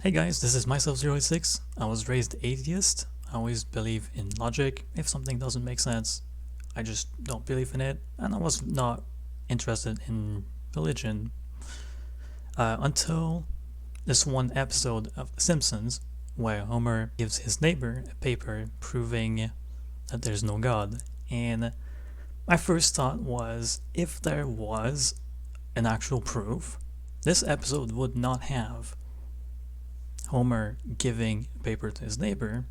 Hey guys, this is myself06. I was raised atheist. I always believe in logic. If something doesn't make sense, I just don't believe in it. And I was not interested in religion until this one episode of The Simpsons where Homer gives his neighbor a paper proving that there's no God. And my first thought was, if there was an actual proof, this episode would not have Homer giving a paper to his neighbor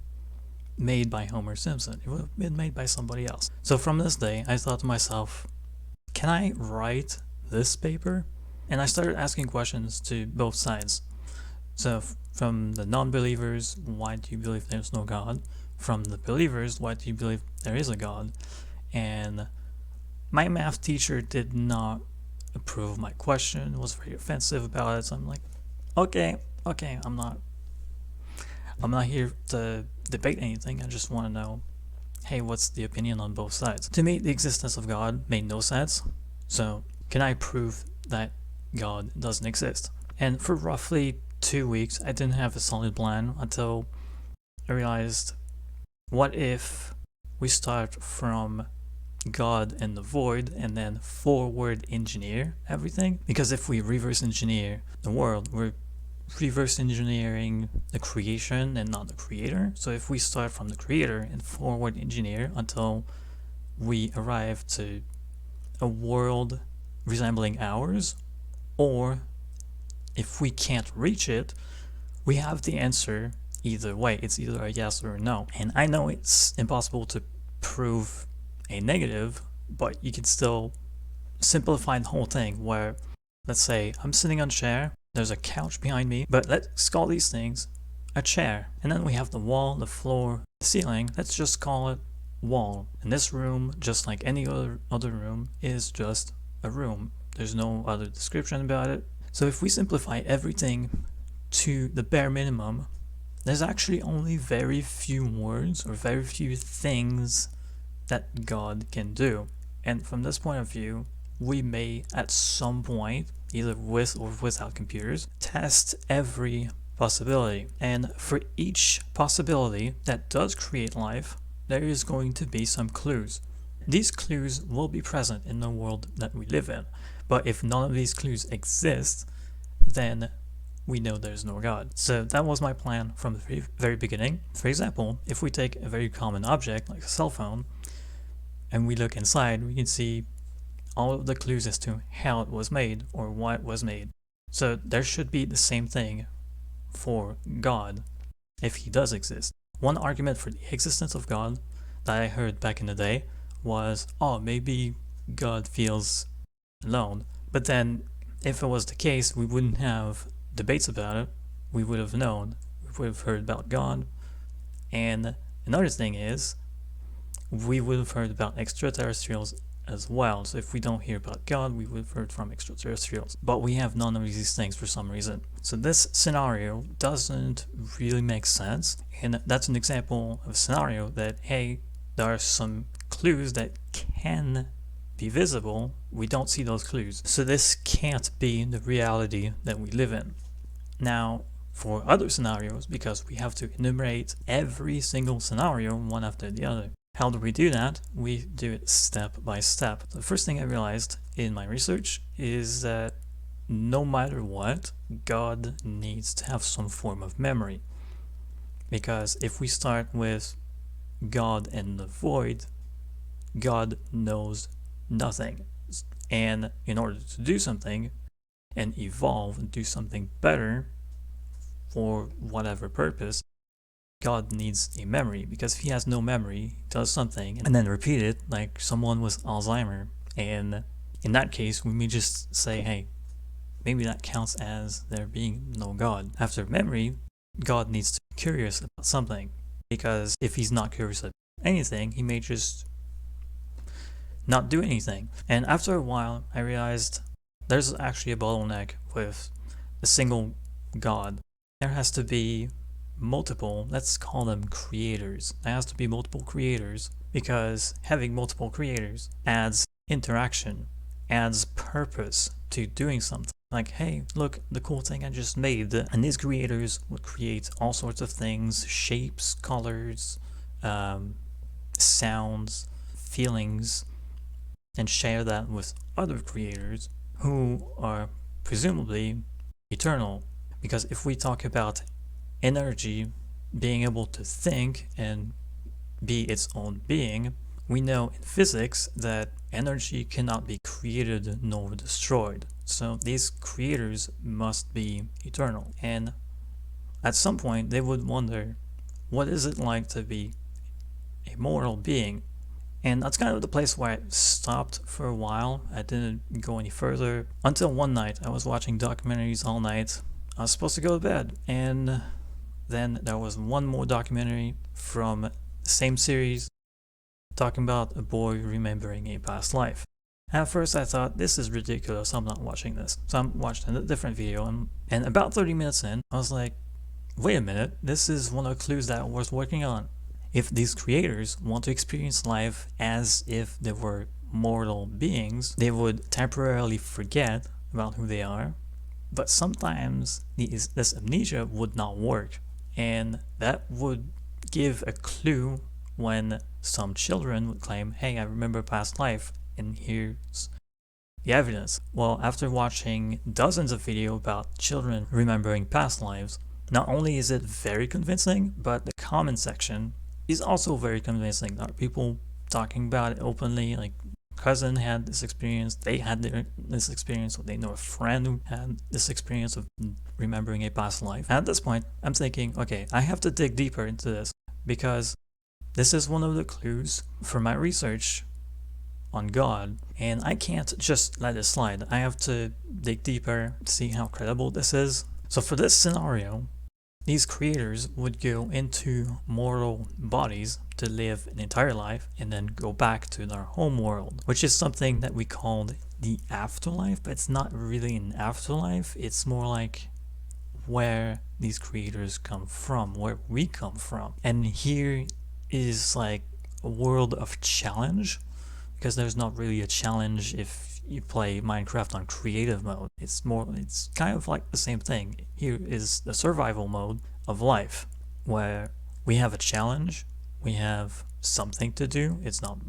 made by Homer Simpson. It would have been made by somebody else. So from this day, I thought to myself, can I write this paper? And I started asking questions to both sides. So from the non-believers, why do you believe there's no God? From the believers, why do you believe there is a God? And my math teacher did not approve my question, was very offensive about it. So I'm like, okay, I'm not here to debate anything. I just want to know, hey, what's the opinion on both sides? To me, the existence of God made no sense. So can I prove that God doesn't exist? And for roughly 2 weeks, I didn't have a solid plan until I realized, what if we start from God and the void and then forward engineer everything? Because if we reverse engineer the world, we're reverse engineering the creation and not the creator. So if we start from the creator and forward engineer until we arrive to a world resembling ours, or if we can't reach it, we have the answer either way. It's either a yes or a no. And I know it's impossible to prove a negative, but you can still simplify the whole thing where, let's say I'm sitting on a chair, there's a couch behind me, but let's call these things a chair. And then we have the wall, the floor, the ceiling. Let's just call it wall. And this room, just like any other room, is just a room. There's no other description about it. So if we simplify everything to the bare minimum, there's actually only very few words or very few things that God can do. And from this point of view, we may at some point, either with or without computers, test every possibility. And for each possibility that does create life, there is going to be some clues. These clues will be present in the world that we live in. But if none of these clues exist, then we know there's no God. So that was my plan from the very beginning. For example, if we take a very common object like a cell phone and we look inside, we can see all of the clues as to how it was made or why it was made. So there should be the same thing for God, if he does exist. One argument for the existence of God that I heard back in the day was, oh, maybe God feels alone. But then if it was the case, we wouldn't have debates about it. We would have known, we would have heard about God. And another thing is, we would have heard about extraterrestrials as well. So if we don't hear about God, we would have heard from extraterrestrials. But we have none of these things for some reason. So this scenario doesn't really make sense. And that's an example of a scenario that, hey, there are some clues that can be visible. We don't see those clues. So this can't be the reality that we live in. Now, for other scenarios, because we have to enumerate every single scenario one after the other. How do we do that? We do it step by step. The first thing I realized in my research is that no matter what, God needs to have some form of memory. Because if we start with God and the void, God knows nothing. And in order to do something and evolve and do something better for whatever purpose, God needs a memory, because if he has no memory, he does something and then repeat it like someone with Alzheimer. And in that case, we may just say, hey, maybe that counts as there being no God. After memory, God needs to be curious about something, because if he's not curious about anything, he may just not do anything. And after a while, I realized there's actually a bottleneck with a single God. There has to be multiple, let's call them creators. There has to be multiple creators, because having multiple creators adds interaction, adds purpose to doing something. Like, hey, look, the cool thing I just made. And these creators would create all sorts of things, shapes, colors, sounds, feelings, and share that with other creators who are presumably eternal. Because if we talk about energy being able to think and be its own being, we know in physics that energy cannot be created nor destroyed. So these creators must be eternal. And at some point, they would wonder, what is it like to be a mortal being? And that's kind of the place where I stopped for a while. I didn't go any further until one night I was watching documentaries all night. I was supposed to go to bed, and then there was one more documentary from the same series talking about a boy remembering a past life. At first I thought, this is ridiculous, I'm not watching this. So I watched a different video, and about 30 minutes in, I was like, wait a minute, this is one of the clues that I was working on. If these creators want to experience life as if they were mortal beings, they would temporarily forget about who they are, but sometimes this amnesia would not work, and that would give a clue when some children would claim, hey, I remember past life, and here's the evidence. Well, after watching dozens of videos about children remembering past lives, not only is it very convincing, but the comment section is also very convincing. There are people talking about it openly, like cousin had this experience, they had this experience, or they know a friend who had this experience of remembering a past life. And at this point, I'm thinking, okay, I have to dig deeper into this, because this is one of the clues for my research on God, and I can't just let it slide. I have to dig deeper, see how credible this is. So for this scenario, these creators would go into mortal bodies to live an entire life and then go back to their home world, which is something that we called the afterlife, but it's not really an afterlife. It's more like where these creators come from, where we come from. And here is like a world of challenge, because there's not really a challenge if you play Minecraft on creative mode. It's kind of like the same thing. Here is the survival mode of life, where we have a challenge, we have something to do. It's not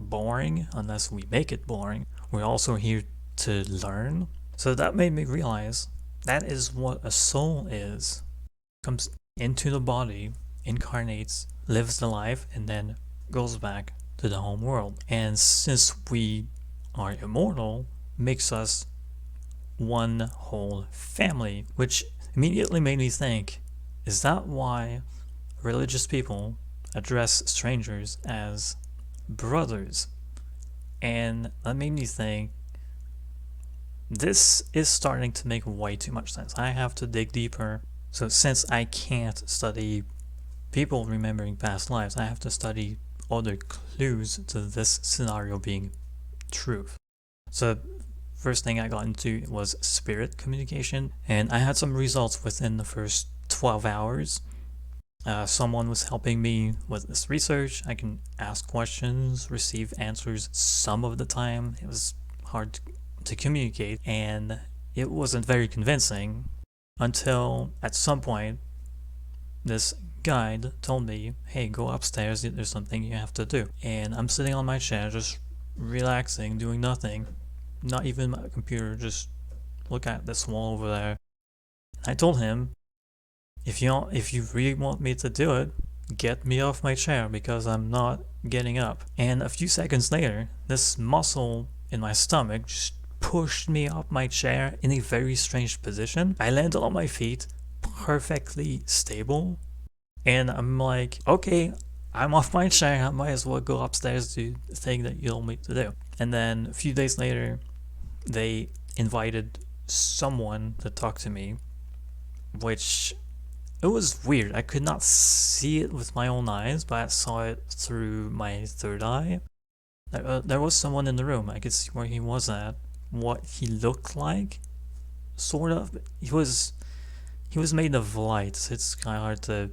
boring unless we make it boring. We're also here to learn. So that made me realize that is what a soul is. Comes into the body, incarnates, lives the life, and then goes back to the home world. And since we are immortal, makes us one whole family, which immediately made me think, is that why religious people address strangers as brothers? And that made me think, this is starting to make way too much sense. I have to dig deeper. So since I can't study people remembering past lives, I have to study other clues to this scenario being truth. So first thing I got into was spirit communication, and I had some results within the first 12 hours. Someone was helping me with this research. I can ask questions, receive answers some of the time. It was hard to communicate, and it wasn't very convincing until at some point this guide told me, hey, go upstairs, there's something you have to do. And I'm sitting on my chair just relaxing, doing nothing, not even my computer, just look at this wall over there. I told him, if you really want me to do it, get me off my chair, because I'm not getting up. And a few seconds later, this muscle in my stomach just pushed me up my chair in a very strange position. I landed on my feet, perfectly stable, and I'm like, okay, I'm off my chair, I might as well go upstairs to the thing that you told me to do. And then a few days later, they invited someone to talk to me, which, it was weird. I could not see it with my own eyes, but I saw it through my third eye. There was someone in the room. I could see where he was at, what he looked like, sort of. He was made of light, so it's kind of hard to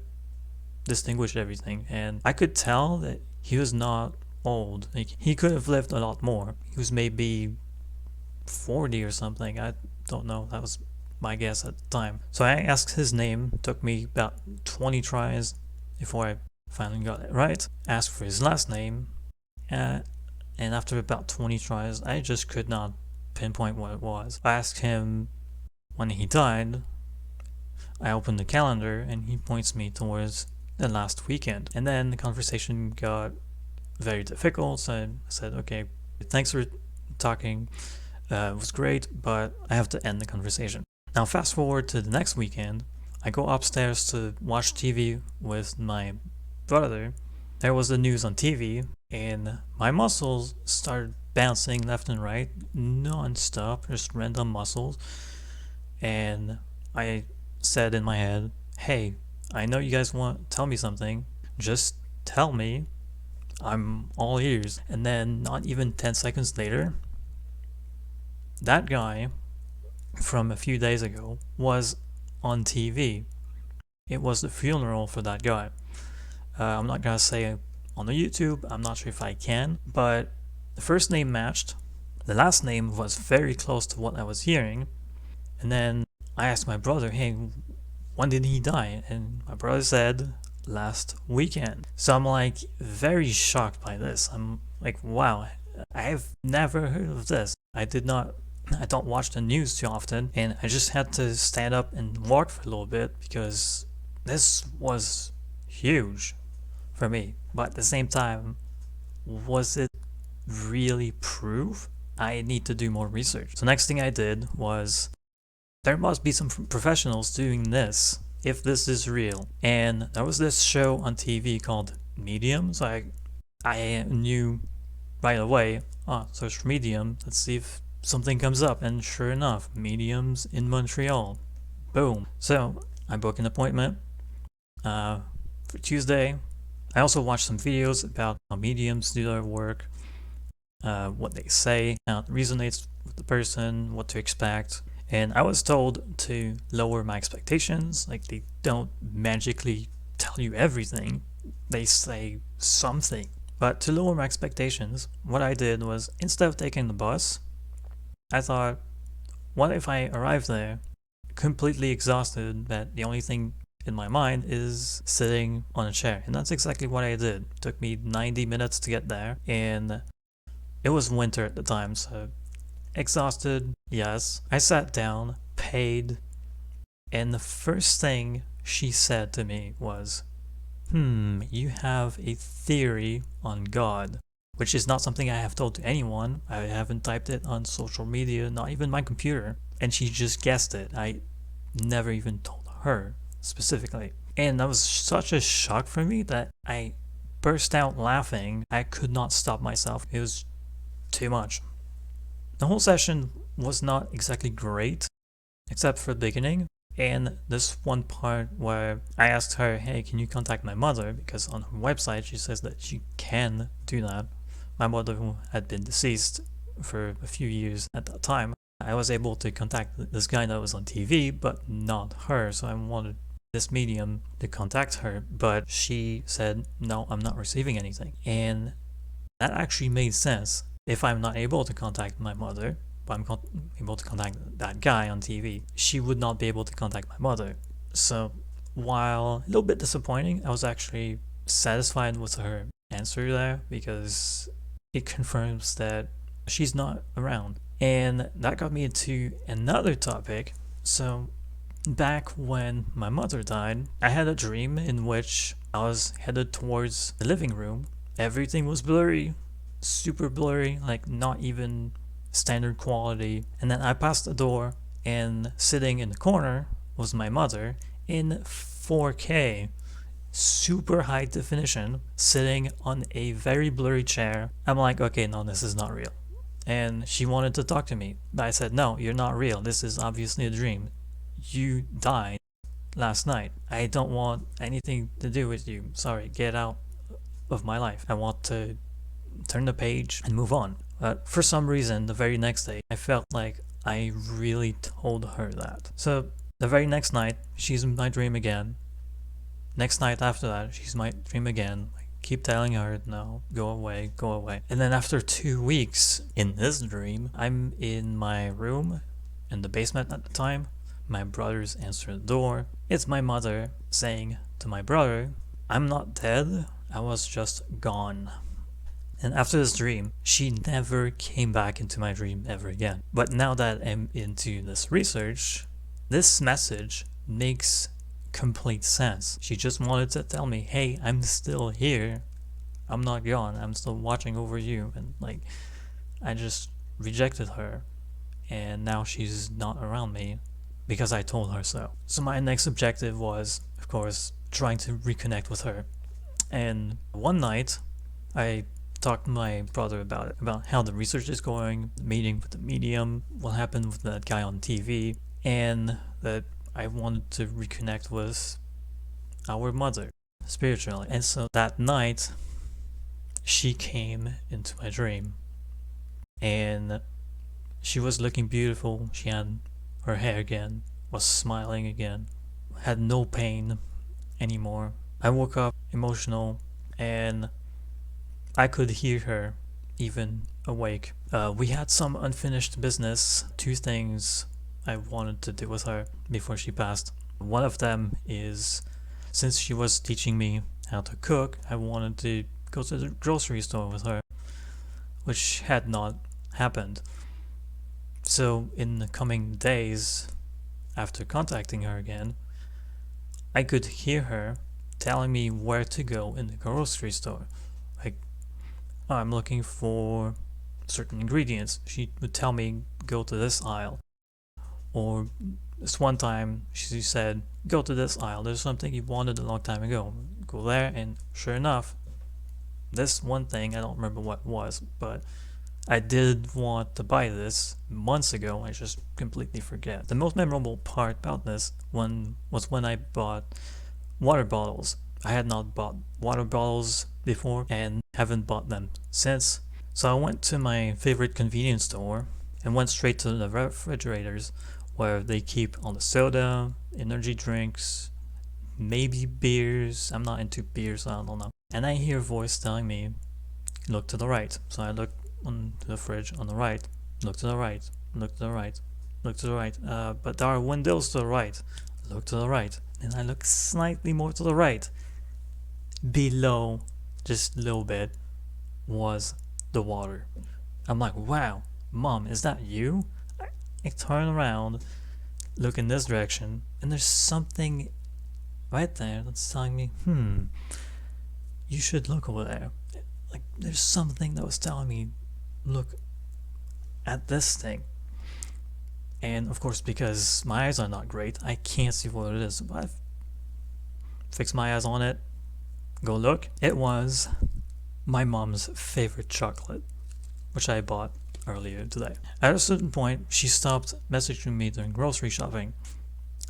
distinguish everything. And I could tell that he was not old. Like, he could have lived a lot more. He was maybe 40 or something. don't know. That was my guess at the time. So I asked his name. It took me about 20 tries before I finally got it right. Asked for his last name. And after about 20 tries, I just could not pinpoint what it was. I asked him when he died. I opened the calendar and he points me towards the last weekend. And then the conversation got very difficult. So I said, okay, thanks for talking. It was great, but I have to end the conversation. Now fast forward to the next weekend. I go upstairs to watch TV with my brother. There was the news on TV and my muscles started bouncing left and right non-stop, just random muscles. And I said in my head, hey, I know you guys want to tell me something, just tell me, I'm all ears. And then not even 10 seconds later, that guy from a few days ago was on TV. It was the funeral for that guy. I'm not gonna say on the YouTube, I'm not sure if I can, but the first name matched, the last name was very close to what I was hearing. And then I asked my brother, hey, when did he die? And my brother said last weekend. So I'm like very shocked by this. I'm like, wow, I've never heard of this. I don't watch the news too often, and I just had to stand up and walk for a little bit because this was huge for me. But at the same time, was it really proof? I need to do more research. So next thing I did was, there must be some professionals doing this if this is real. And there was this show on TV called Medium. So I knew right away, search for Medium, let's see if something comes up. And sure enough, Mediums in Montreal. Boom. So I booked an appointment for Tuesday. I also watched some videos about how mediums do their work, what they say, how it resonates with the person, what to expect. And I was told to lower my expectations. Like, they don't magically tell you everything, they say something. But to lower my expectations, what I did was, instead of taking the bus, I thought, what if I arrive there completely exhausted, that the only thing in my mind is sitting on a chair? And that's exactly what I did. It took me 90 minutes to get there, and it was winter at the time, so exhausted, yes. I sat down, paid, and the first thing she said to me was, you have a theory on God, which is not something I have told to anyone. I haven't typed it on social media, not even my computer, and she just guessed it. I never even told her specifically. And that was such a shock for me that I burst out laughing. I could not stop myself. It was too much. The whole session was not exactly great, except for the beginning, and this one part where I asked her, hey, can you contact my mother? Because on her website she says that she can do that. My mother, who had been deceased for a few years at that time, I was able to contact this guy that was on TV, but not her. So I wanted this medium to contact her, but she said, no, I'm not receiving anything. And that actually made sense. If I'm not able to contact my mother, but I'm able to contact that guy on TV, she would not be able to contact my mother. So while a little bit disappointing, I was actually satisfied with her answer there, because it confirms that she's not around. And that got me into another topic. So back when my mother died, I had a dream in which I was headed towards the living room. Everything was blurry, super blurry, like not even standard quality. And then I passed the door, and sitting in the corner was my mother in 4K, super high definition, sitting on a very blurry chair. I'm like, okay, no, this is not real. And she wanted to talk to me, but I said, no, you're not real. This is obviously a dream. You died last night. I don't want anything to do with you. Sorry, get out of my life. I want to turn the page and move on. But for some reason, the very next day, I felt like I really told her that. So the very next night, she's in my dream again. Next night after that, she's in my dream again. I keep telling her, no, go away, go away. And then after 2 weeks in this dream, I'm in my room in the basement at the time. My brothers answer the door. It's my mother saying to my brother, I'm not dead, I was just gone. And after this dream, she never came back into my dream ever again. But now that I'm into this research, this message makes complete sense. She just wanted to tell me, hey, I'm still here. I'm not gone. I'm still watching over you. And like, I just rejected her. And now she's not around me because I told her so. So my next objective was, of course, trying to reconnect with her. And one night, I talked to my brother about how the research is going, meeting with the medium, what happened with that guy on TV, and that I wanted to reconnect with our mother spiritually. And so that night, she came into my dream, and she was looking beautiful. She had her hair again, was smiling again, had no pain anymore. I woke up emotional, and I could hear her even awake. We had some unfinished business, 2 things I wanted to do with her before she passed. One of them is, since she was teaching me how to cook, I wanted to go to the grocery store with her, which had not happened. So in the coming days, after contacting her again, I could hear her telling me where to go in the grocery store. Like, oh, I'm looking for certain ingredients. She would tell me, go to this aisle. Or this one time, she said, go to this aisle. There's something you wanted a long time ago. Go there, and sure enough, this one thing, I don't remember what it was, but I did want to buy this months ago. I just completely forget. The most memorable part about this one was when I bought water bottles. I had not bought water bottles before and haven't bought them since. So I went to my favorite convenience store and went straight to the refrigerators where they keep all the soda, energy drinks, maybe beers. I'm not into beers, so I don't know. And I hear a voice telling me, look to the right. So I look onto the fridge on the right, look to the right, look to the right, look to the right. But there are windows to the right. Look to the right. And I look slightly more to the right. Below, just a little bit, was the water. I'm like, wow, Mom, is that you? I turn around, look in this direction, and there's something right there that's telling me, you should look over there. Like, there's something that was telling me, look at this thing. And of course, because my eyes are not great, I can't see what it is. But I fix my eyes on it, go look. It was my mom's favorite chocolate, which I bought earlier today. At a certain point, she stopped messaging me during grocery shopping,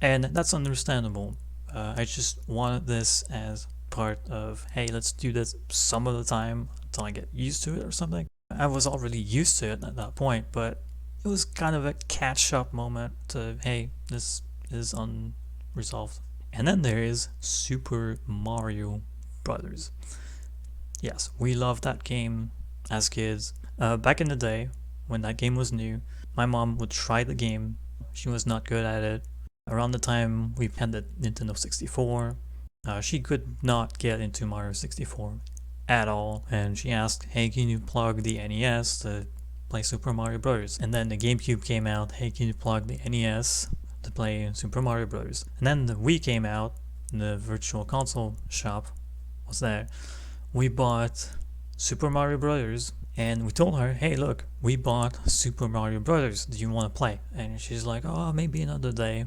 and that's understandable. I just wanted this as part of, hey, let's do this some of the time until I get used to it or something. I was already used to it at that point, but it was kind of a catch-up moment to, hey, this is unresolved. And then there is Super Mario Brothers. Yes, we loved that game as kids. Back in the day, when that game was new, my mom would try the game. She was not good at it. Around the time we had the Nintendo 64, she could not get into Mario 64 at all, and she asked, hey, can you plug the NES to play Super Mario Bros? And then the GameCube came out, hey, can you plug the NES to play Super Mario Bros? And then the Wii came out, the Virtual Console shop was there. We bought Super Mario Brothers, and we told her, hey, look, we bought Super Mario Brothers, do you want to play? And she's like, oh, maybe another day.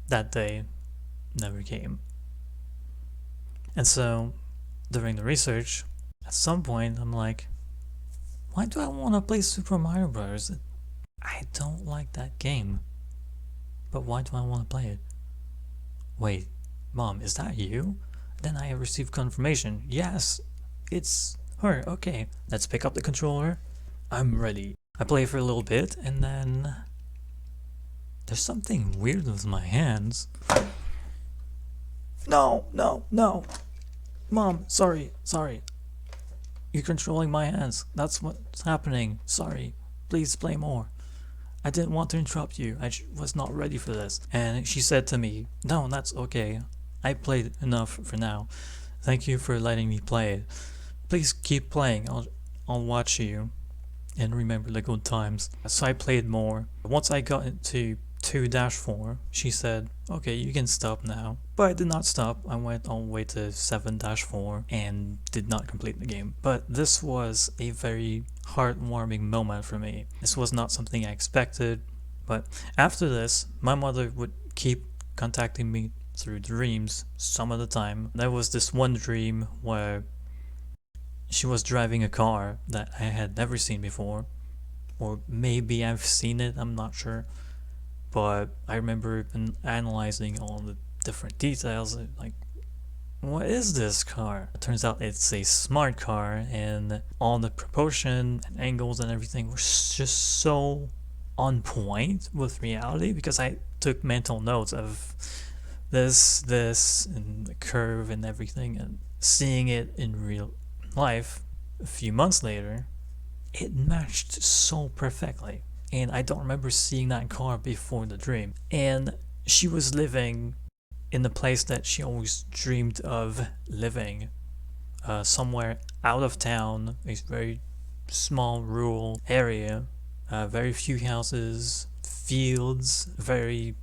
That day never came. And so during the research, at some point I'm like, why do I want to play Super Mario Bros? I don't like that game, but why do I want to play it? Wait, Mom, is that you? Then I received confirmation. Yes, it's her. Okay, let's pick up the controller. I'm ready. I play for a little bit, and then there's something weird with my hands. No. Mom, sorry. You're controlling my hands. That's what's happening. Sorry. Please play more. I didn't want to interrupt you. I was not ready for this. And she said to me, no, that's okay. I played enough for now. Thank you for letting me play it. Please keep playing. I'll watch you and remember the good times. So I played more. Once I got into 2-4, she said, okay, you can stop now. But I did not stop. I went all the way to 7-4 and did not complete the game. But this was a very heartwarming moment for me. This was not something I expected. But after this, my mother would keep contacting me through dreams some of the time. There was this one dream where she was driving a car that I had never seen before. Or maybe I've seen it, I'm not sure. But I remember analyzing all the different details, like, what is this car? It turns out it's a smart car, and all the proportion and angles and everything were just so on point with reality, because I took mental notes of this, and the curve and everything, and seeing it in real life a few months later, it matched so perfectly. And I don't remember seeing that car before the dream. And she was living in the place that she always dreamed of living, somewhere out of town, a very small rural area, very few houses, fields, very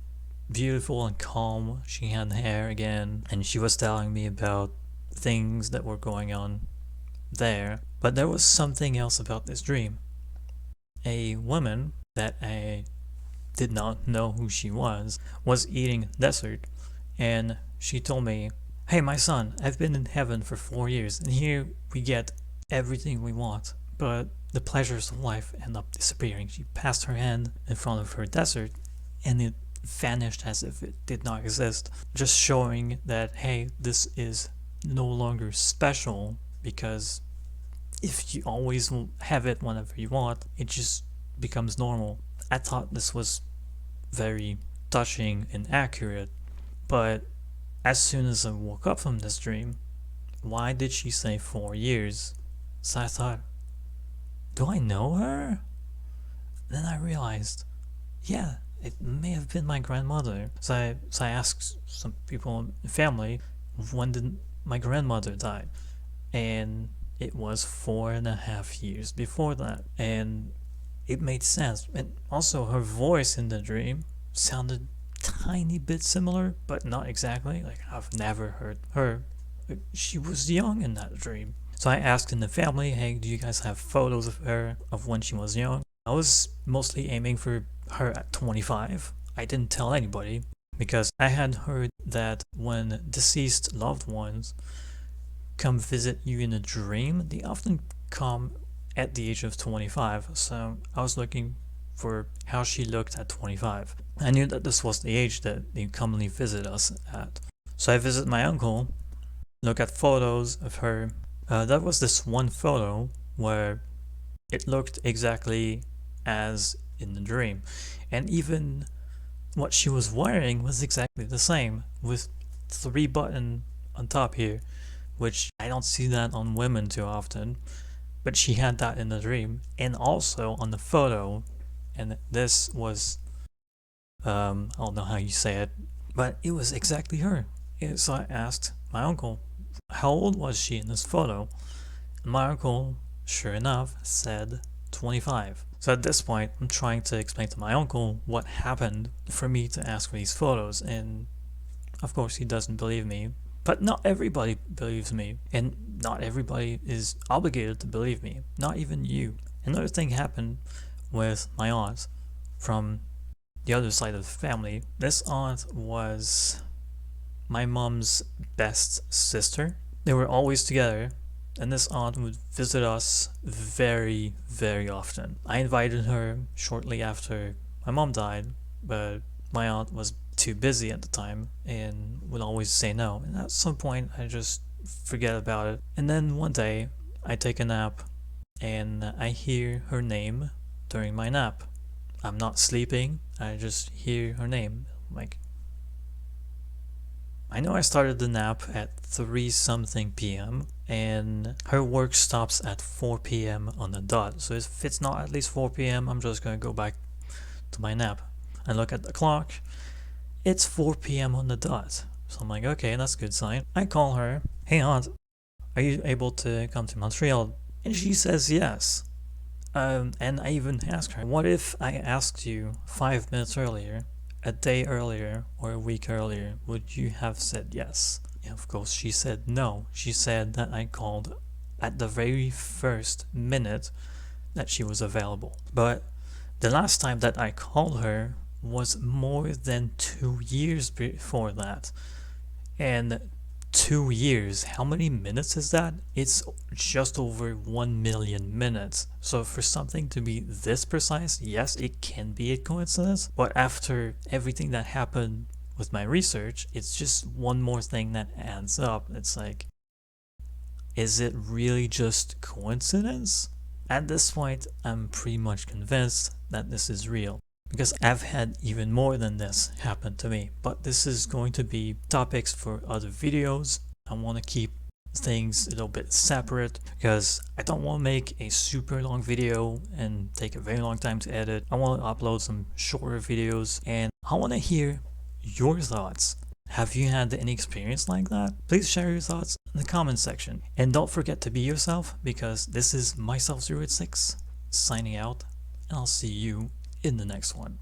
beautiful and calm. She had hair again, and she was telling me about things that were going on there. But there was something else about this dream. A woman that I did not know who she was eating dessert, and she told me, hey, my son, I've been in heaven for 4 years, and here we get everything we want, but the pleasures of life end up disappearing. She passed her hand in front of her dessert, and it vanished as if it did not exist, just showing that, hey, this is no longer special, because if you always have it whenever you want, it just becomes normal. I thought this was very touching and accurate, but as soon as I woke up from this dream, why did she say 4 years? So I thought, do I know her? Then I realized, yeah, it may have been my grandmother. So I asked some people in the family, when did my grandmother die? And it was 4.5 years before that, and it made sense. And also her voice in the dream sounded tiny bit similar, but not exactly. Like, I've never heard her. She was young in that dream. So I asked in the family, hey, do you guys have photos of her, of when she was young? I was mostly aiming for her at 25. I didn't tell anybody, because I had heard that when deceased loved ones come visit you in a dream, they often come at the age of 25. So I was looking for how she looked at 25. I knew that this was the age that they commonly visit us at. So I visit my uncle, look at photos of her. There was this one photo where it looked exactly as in the dream, and even what she was wearing was exactly the same, with 3 buttons on top here, which I don't see that on women too often, but she had that in the dream, and also on the photo. And this was, I don't know how you say it, but it was exactly her. So I asked my uncle, how old was she in this photo? And my uncle, sure enough, said 25. So at this point, I'm trying to explain to my uncle what happened for me to ask for these photos, and of course he doesn't believe me. But not everybody believes me, and not everybody is obligated to believe me, not even you. Another thing happened with my aunt from the other side of the family. This aunt was my mom's best sister. They were always together, and this aunt would visit us very, very often. I invited her shortly after my mom died, but my aunt was too busy at the time and would always say no, and at some point I just forget about it. And then one day I take a nap and I hear her name during my nap. I'm not sleeping, I just hear her name. Like, I know I started the nap at 3 something p.m. and her work stops at 4 p.m. on the dot, so if it's not at least 4 p.m. I'm just gonna go back to my nap. I look at the clock. It's 4 p.m. on the dot. So I'm like, okay, that's a good sign. I call her. Hey, aunt, are you able to come to Montreal? And she says yes. And I even asked her, what if I asked you 5 minutes earlier, a day earlier, or a week earlier? Would you have said yes? And of course, she said no. She said that I called at the very first minute that she was available. But the last time that I called her was more than 2 years before that. And 2 years, how many minutes is that? It's just over 1 million minutes. So for something to be this precise, yes, it can be a coincidence. But after everything that happened with my research, it's just one more thing that adds up. It's like, is it really just coincidence? At this point, I'm pretty much convinced that this is real, because I've had even more than this happen to me. But this is going to be topics for other videos. I want to keep things a little bit separate because I don't want to make a super long video and take a very long time to edit. I want to upload some shorter videos, and I want to hear your thoughts. Have you had any experience like that? Please share your thoughts in the comment section. And don't forget to be yourself, because this is myself086 signing out, and I'll see you in the next one.